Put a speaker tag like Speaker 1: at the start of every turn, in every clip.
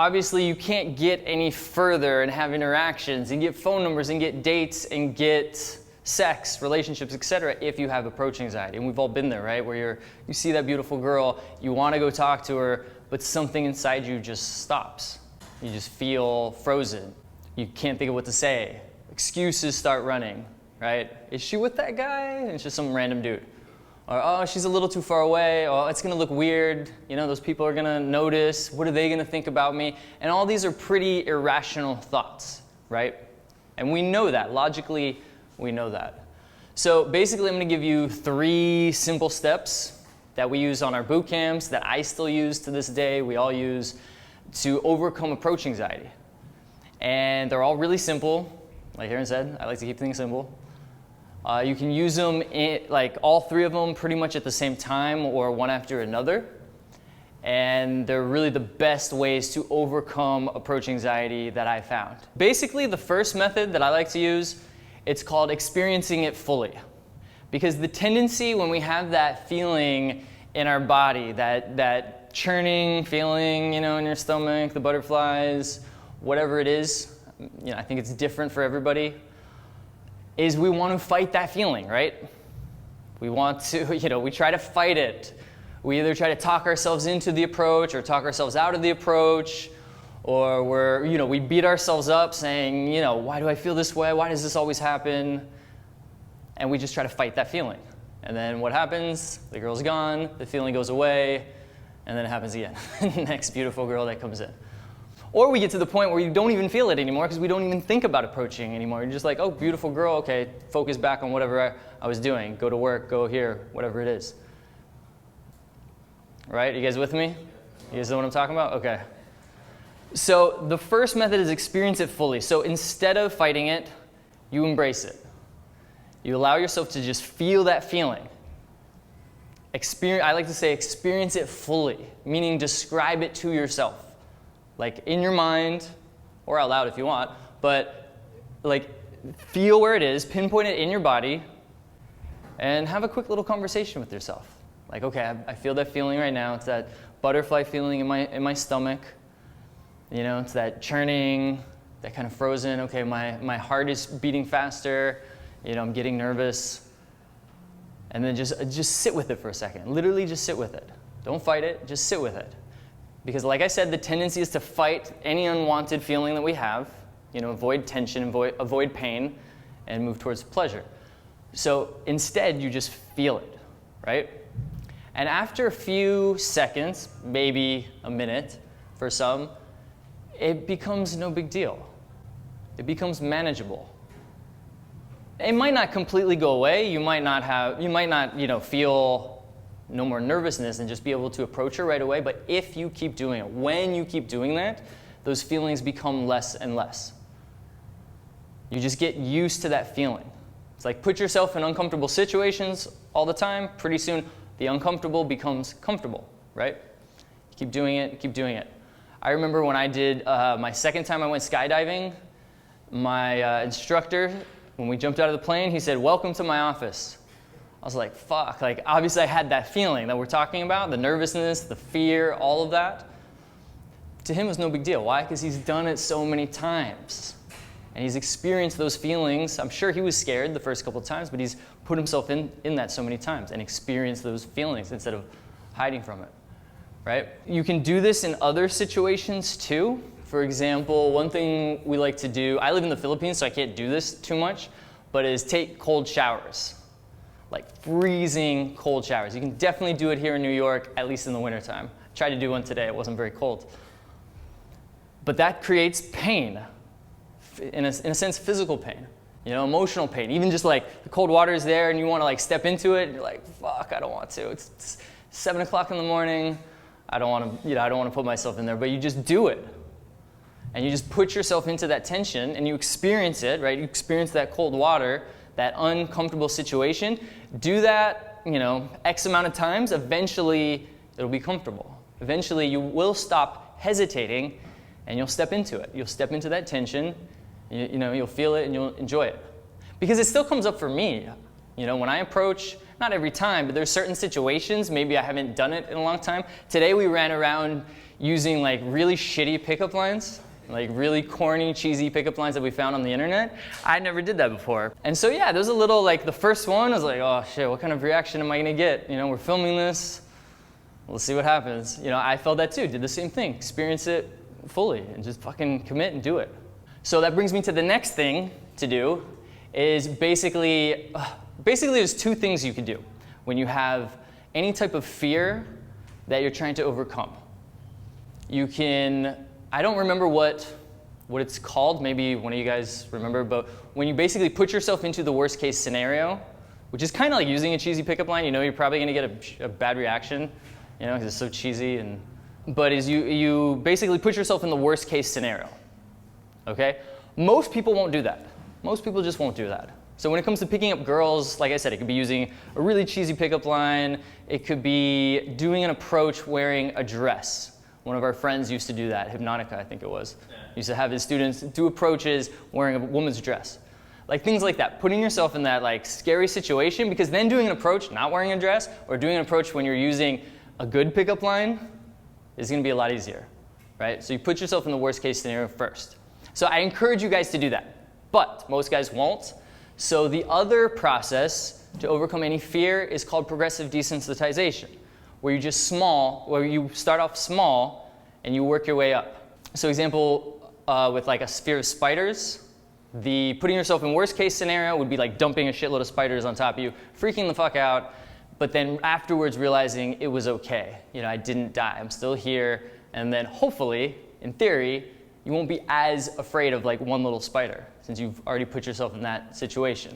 Speaker 1: obviously you can't get any further and have interactions and get phone numbers and get dates and get sex, relationships, etc. if you have approach anxiety. And we've all been there, right? Where you see that beautiful girl, you want to go talk to her, but something inside you just stops. You just feel frozen. You can't think of what to say. Excuses start running, right? Is she with that guy? And it's just some random dude. Or, oh, she's a little too far away. Oh, it's going to look weird. You know, those people are going to notice. What are they going to think about me? And all these are pretty irrational thoughts, right? And we know that. Logically, we know that. So basically, I'm going to give you 3 simple steps that we use on our boot camps, that I still use to this day, we all use, to overcome approach anxiety. And they're all really simple. Like Aaron said, I like to keep things simple. You can use them, like all 3 of them pretty much at the same time or one after another. And they're really the best ways to overcome approach anxiety that I found. Basically, the first method that I like to use, it's called experiencing it fully. Because the tendency when we have that feeling in our body, that churning feeling, you know, in your stomach, the butterflies, whatever it is, you know, I think it's different for everybody, is we want to fight that feeling, right? We want to, you know, we try to fight it. We either try to talk ourselves into the approach or talk ourselves out of the approach, or we beat ourselves up saying, you know, why do I feel this way? Why does this always happen? And we just try to fight that feeling. And then what happens? The girl's gone, the feeling goes away, and then it happens again. Next beautiful girl that comes in. Or we get to the point where you don't even feel it anymore because we don't even think about approaching anymore. You're just like, oh, beautiful girl, okay, focus back on whatever I was doing. Go to work, go here, whatever it is. Right? You guys with me? You guys know what I'm talking about? Okay. So the first method is experience it fully. So instead of fighting it, you embrace it. You allow yourself to just feel that feeling. I like to say experience it fully, meaning describe it to yourself. Like in your mind, or out loud if you want, but like feel where it is, pinpoint it in your body, and have a quick little conversation with yourself. Like, okay, I feel that feeling right now. It's that butterfly feeling in my stomach. You know, it's that churning, that kind of frozen. Okay, my heart is beating faster. You know, I'm getting nervous. And then just sit with it for a second. Literally just sit with it. Don't fight it, just sit with it. Because like I said, the tendency is to fight any unwanted feeling that we have, you know, avoid tension, avoid pain, and move towards pleasure. So instead, you just feel it, right? And after a few seconds, maybe a minute for some, it becomes no big deal. It becomes manageable. It might not completely go away. You might not, feel no more nervousness and just be able to approach her right away. But if you keep doing it, when you keep doing that, those feelings become less and less. You just get used to that feeling. It's like put yourself in uncomfortable situations all the time. Pretty soon, the uncomfortable becomes comfortable, right? You keep doing it, keep doing it. I remember when I did my second time I went skydiving, my instructor, when we jumped out of the plane, he said, "Welcome to my office." I was like, fuck, like obviously I had that feeling that we're talking about, the nervousness, the fear, all of that. To him it was no big deal. Why? Because he's done it so many times. And he's experienced those feelings. I'm sure he was scared the first couple of times, but he's put himself in that so many times and experienced those feelings instead of hiding from it, right? You can do this in other situations too. For example, one thing we like to do, I live in the Philippines, so I can't do this too much, but is take cold showers. Like freezing cold showers. You can definitely do it here in New York, at least in the wintertime. I tried to do one today, it wasn't very cold. But that creates pain, in a sense, physical pain, you know, emotional pain. Even just like the cold water is there and you want to like step into it, and you're like, fuck, I don't want to. It's 7 o'clock in the morning, I don't want to put myself in there, but you just do it. And you just put yourself into that tension and you experience it, right? You experience that cold water, that uncomfortable situation. Do that, you know, X amount of times, eventually it'll be comfortable. Eventually you will stop hesitating and you'll step into it. You'll step into that tension, you know, you'll feel it and you'll enjoy it. Because it still comes up for me. You know, when I approach, not every time, but there's certain situations, maybe I haven't done it in a long time. Today we ran around, using like really shitty pickup lines, like really corny, cheesy pickup lines that we found on the internet. I never did that before. And so yeah, there was a little, like the first one was like, oh shit, what kind of reaction am I gonna get? You know, we're filming this, let's see what happens. You know, I felt that too, did the same thing, experience it fully and just fucking commit and do it. So that brings me to the next thing to do is basically there's two things you can do when you have any type of fear that you're trying to overcome. You can, I don't remember what it's called, maybe one of you guys remember, but when you basically put yourself into the worst case scenario, which is kind of like using a cheesy pickup line, you know you're probably gonna get a bad reaction, you know, because it's so cheesy, but is you basically put yourself in the worst case scenario, okay? Most people won't do that. Most people just won't do that. So when it comes to picking up girls, like I said, it could be using a really cheesy pickup line. It could be doing an approach wearing a dress. One of our friends used to do that, Hypnotica, I think it was. Yeah. Used to have his students do approaches wearing a woman's dress. Like things like that, putting yourself in that like scary situation, because then doing an approach not wearing a dress or doing an approach when you're using a good pickup line is gonna be a lot easier, right? So you put yourself in the worst case scenario first. So I encourage you guys to do that, but most guys won't. So the other process to overcome any fear is called progressive desensitization, where you start off small and you work your way up. So example, with like a fear of spiders, the putting yourself in worst case scenario would be like dumping a shitload of spiders on top of you, freaking the fuck out, but then afterwards realizing it was okay. You know, I didn't die, I'm still here, and then hopefully, in theory, you won't be as afraid of like one little spider since you've already put yourself in that situation.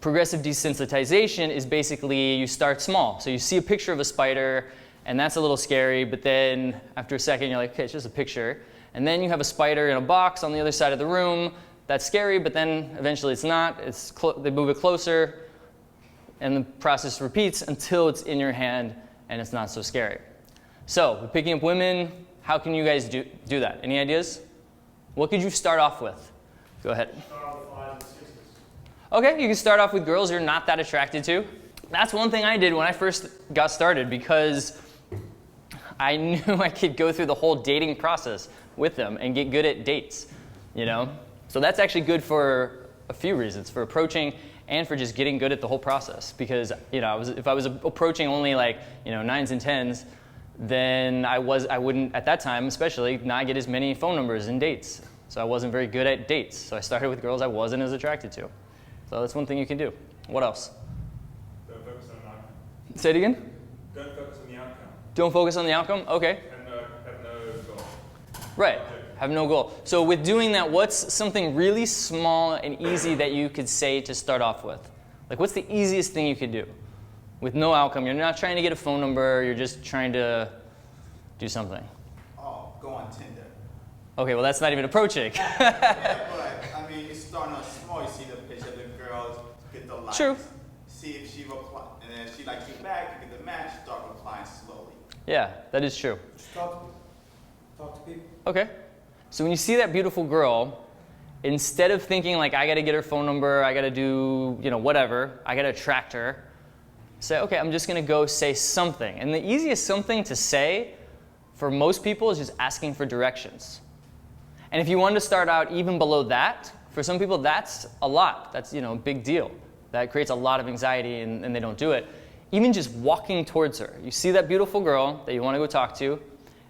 Speaker 1: Progressive desensitization is basically you start small. So you see a picture of a spider and that's a little scary, but then after a second you're like, okay, it's just a picture. And then you have a spider in a box on the other side of the room. That's scary, but then eventually it's not. They move it closer and the process repeats until it's in your hand and it's not so scary. So with picking up women, how can you guys do that? Any ideas? What could you start off with? Go ahead.
Speaker 2: Start off with 5s and 6s.
Speaker 1: Okay, you can start off with girls you're not that attracted to. That's one thing I did when I first got started because I knew I could go through the whole dating process with them and get good at dates, you know? So that's actually good for a few reasons, for approaching and for just getting good at the whole process. Because, you know, if I was approaching only like, you know, 9s and 10s, then I wouldn't, at that time especially, not get as many phone numbers and dates. So I wasn't very good at dates. So I started with girls I wasn't as attracted to. So that's one thing you can do. What else?
Speaker 2: Don't focus on the outcome.
Speaker 1: Say it again?
Speaker 2: Don't focus on the outcome.
Speaker 1: Don't focus on the outcome? Okay.
Speaker 2: Have no goal.
Speaker 1: Right. Have no goal. So with doing that, what's something really small and easy that you could say to start off with? Like what's the easiest thing you could do? With no outcome. You're not trying to get a phone number. You're just trying to do something.
Speaker 3: Oh, go on Tinder.
Speaker 1: Okay, well that's not even approaching.
Speaker 3: Yeah, but I mean, you start off small. You see the picture of the girls, get the likes.
Speaker 1: True.
Speaker 3: See if she replies, and then if she likes you back, you get the match. Start replying slowly.
Speaker 1: Yeah, that is true.
Speaker 4: Just talk to people.
Speaker 1: Okay. So when you see that beautiful girl, instead of thinking like I got to get her phone number, I got to do, you know, whatever, I got to attract her, say, okay, I'm just going to go say something. And the easiest something to say for most people is just asking for directions. And if you want to start out even below that, for some people that's a lot. That's, you know, a big deal. That creates a lot of anxiety and they don't do it. Even just walking towards her. You see that beautiful girl that you want to go talk to,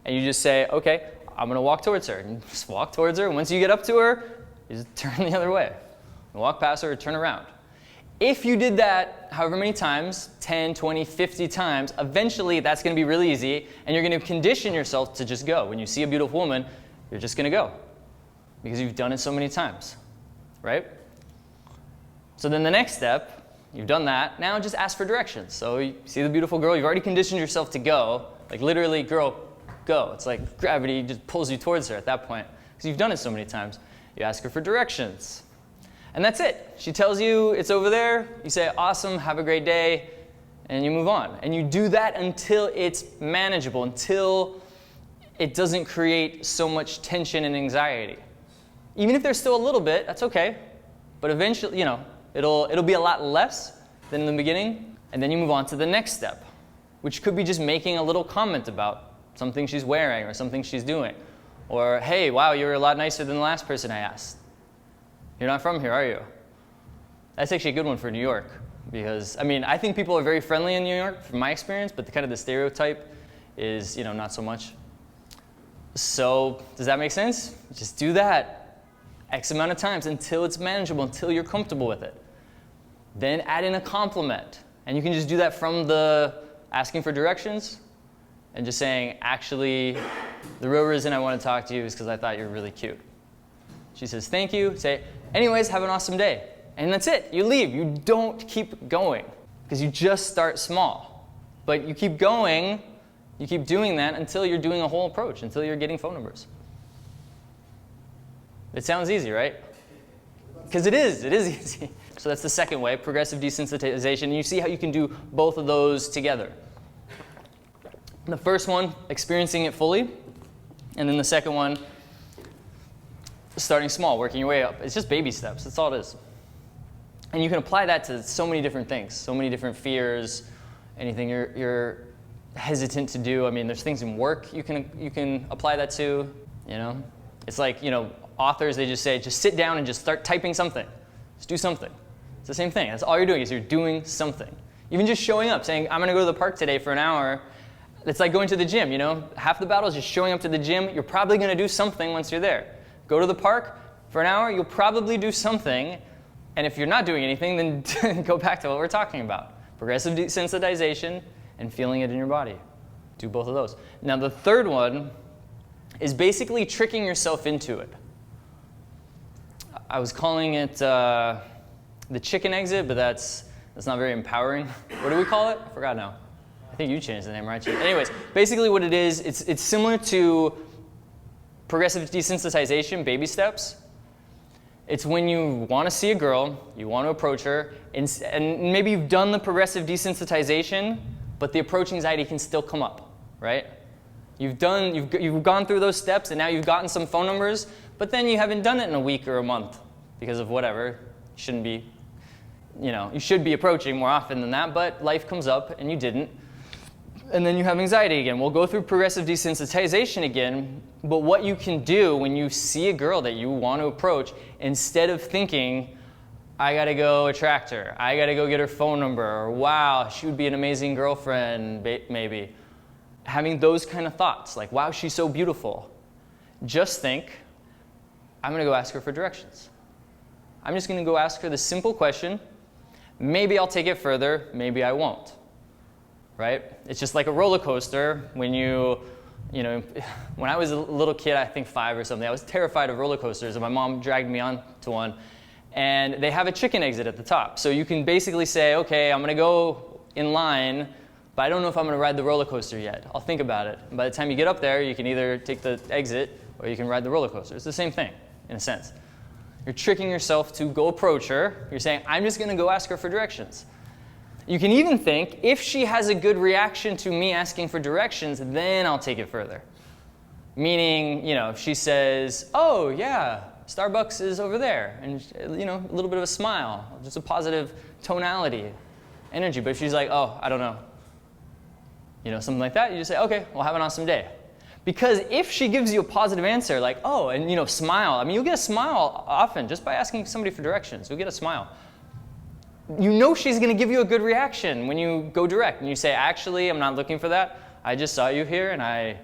Speaker 1: and you just say, okay, I'm going to walk towards her. And just walk towards her. And once you get up to her, you just turn the other way. Walk past her or turn around. If you did that however many times, 10, 20, 50 times, eventually that's going to be really easy, and you're going to condition yourself to just go. When you see a beautiful woman, you're just going to go because you've done it so many times, right? So then the next step, you've done that, now just ask for directions. So you see the beautiful girl, you've already conditioned yourself to go, like literally, girl, go. It's like gravity just pulls you towards her at that point because you've done it so many times. You ask her for directions. And that's it. She tells you it's over there. You say, awesome, have a great day, and you move on. And you do that until it's manageable, until it doesn't create so much tension and anxiety. Even if there's still a little bit, that's okay. But eventually, you know, it'll be a lot less than in the beginning. And then you move on to the next step, which could be just making a little comment about something she's wearing or something she's doing. Or, hey, wow, you're a lot nicer than the last person I asked. You're not from here, are you? That's actually a good one for New York because, I mean, I think people are very friendly in New York from my experience, but the stereotype is, not so much. So, does that make sense? Just do that X amount of times until it's manageable, until you're comfortable with it. Then add in a compliment. And you can just do that from the asking for directions and just saying, actually, the real reason I want to talk to you is because I thought you were really cute. She says, thank you. Say, anyways, have an awesome day. And that's it. You leave. You don't keep going because you just start small. But you keep going, you keep doing that until you're doing a whole approach, until you're getting phone numbers. It sounds easy, right? Because it is easy. So that's the second way, progressive desensitization. And you see how you can do both of those together. The first one, experiencing it fully. And then the second one, starting small, working your way up. It's just baby steps. That's all it is. And you can apply that to so many different things, so many different fears, anything you're hesitant to do. I mean, there's things in work you can apply that to. It's like, authors, they just say, just sit down and just start typing something. Just do something. It's the same thing. That's all you're doing is you're doing something. Even just showing up, saying, I'm going to go to the park today for an hour. It's like going to the gym, Half the battle is just showing up to the gym. You're probably going to do something once you're there. Go to the park for an hour, you'll probably do something. And if you're not doing anything, then go back to what we're talking about. Progressive desensitization and feeling it in your body. Do both of those. Now the third one is basically tricking yourself into it. I was calling it the chicken exit, but that's not very empowering. What do we call it? I forgot now. I think you changed the name, right? Anyways, basically what it is, it's similar to progressive desensitization, baby steps. It's when you want to see a girl, you want to approach her, and maybe you've done the progressive desensitization, but the approach anxiety can still come up, right? You've gone through those steps, and now you've gotten some phone numbers, but then you haven't done it in a week or a month because of whatever. You should be approaching more often than that, but life comes up and you didn't. And then you have anxiety again. We'll go through progressive desensitization again, but what you can do when you see a girl that you want to approach, instead of thinking, I gotta go attract her, I gotta go get her phone number, or wow, she would be an amazing girlfriend, maybe. Having those kind of thoughts, like wow, she's so beautiful. Just think, I'm gonna go ask her for directions. I'm just gonna go ask her the simple question. Maybe I'll take it further, maybe I won't. Right? It's just like a roller coaster when when I was a little kid, I think 5 or something, I was terrified of roller coasters, and my mom dragged me on to one. And they have a chicken exit at the top. So you can basically say, okay, I'm going to go in line, but I don't know if I'm going to ride the roller coaster yet. I'll think about it. And by the time you get up there, you can either take the exit or you can ride the roller coaster. It's the same thing, in a sense. You're tricking yourself to go approach her. You're saying, I'm just going to go ask her for directions. You can even think, if she has a good reaction to me asking for directions, then I'll take it further. Meaning, if she says, oh, yeah, Starbucks is over there, and, a little bit of a smile, just a positive tonality, energy. But if she's like, oh, I don't know, something like that, you just say, okay, well, have an awesome day. Because if she gives you a positive answer, like, oh, and, smile, I mean, you'll get a smile often just by asking somebody for directions. You'll get a smile. She's going to give you a good reaction when you go direct and you say, actually, I'm not looking for that. I just saw you here and I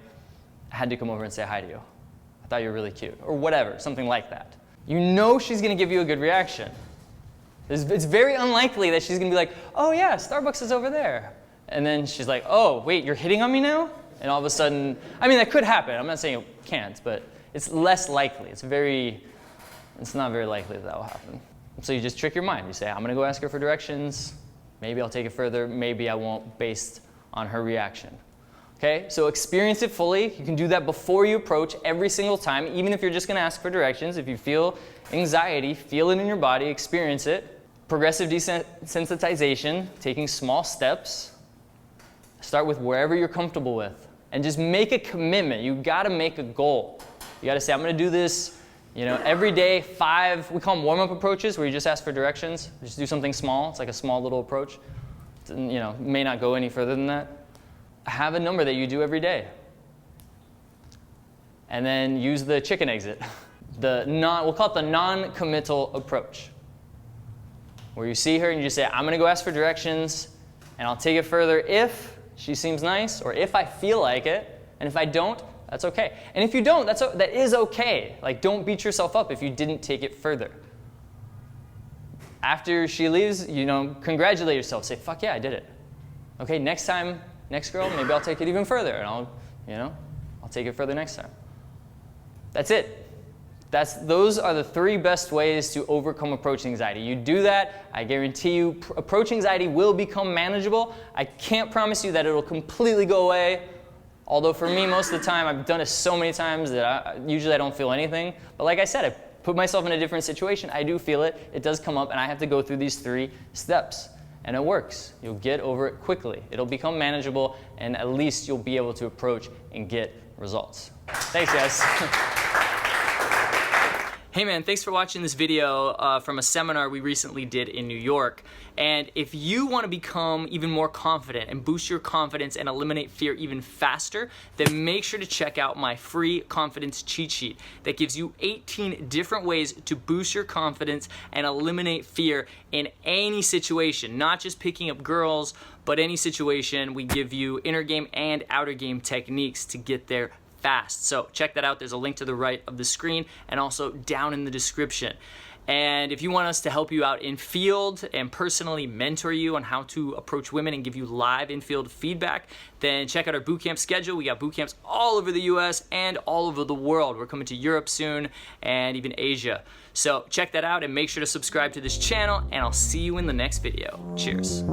Speaker 1: had to come over and say hi to you. I thought you were really cute, or whatever, something like that. She's going to give you a good reaction. It's very unlikely that she's going to be like, oh yeah, Starbucks is over there. And then she's like, oh, wait, you're hitting on me now? And all of a sudden, I mean, that could happen. I'm not saying it can't, but it's less likely. It's not very likely that will happen. So you just trick your mind. You say, I'm going to go ask her for directions. Maybe I'll take it further. Maybe I won't, based on her reaction. Okay? So experience it fully. You can do that before you approach every single time, even if you're just going to ask for directions. If you feel anxiety, feel it in your body, experience it. Progressive desensitization, taking small steps. Start with wherever you're comfortable with. And just make a commitment. You've got to make a goal. You got to say, I'm going to do this every day, 5, we call them warm-up approaches, where you just ask for directions. Just do something small. It's like a small little approach. May not go any further than that. Have a number that you do every day. and then use the chicken exit. We'll call it the non-committal approach, where you see her and you just say, I'm gonna go ask for directions, and I'll take it further if she seems nice, or if I feel like it, and if I don't, that's okay. And if you don't, that is okay. Like, don't beat yourself up if you didn't take it further. After she leaves, congratulate yourself. Say, fuck yeah, I did it. Okay, next time, next girl, maybe I'll take it even further, and I'll take it further next time. That's it. Those are the 3 best ways to overcome approach anxiety. You do that, I guarantee you, approach anxiety will become manageable. I can't promise you that it'll completely go away. Although for me, most of the time, I've done it so many times that usually I don't feel anything. But like I said, I put myself in a different situation. I do feel it. It does come up, and I have to go through these 3 steps. And it works. You'll get over it quickly. It'll become manageable, and at least you'll be able to approach and get results. Thanks, guys. Hey man, thanks for watching this video from a seminar we recently did in New York. And if you want to become even more confident and boost your confidence and eliminate fear even faster, then make sure to check out my free confidence cheat sheet that gives you 18 different ways to boost your confidence and eliminate fear in any situation, not just picking up girls, but any situation. We give you inner game and outer game techniques to get there fast. So check that out. There's a link to the right of the screen and also down in the description. And if you want us to help you out in field and personally mentor you on how to approach women and give you live in-field feedback, then check out our bootcamp schedule. We got bootcamps all over the US and all over the world. We're coming to Europe soon and even Asia. So check that out and make sure to subscribe to this channel, and I'll see you in the next video. Cheers.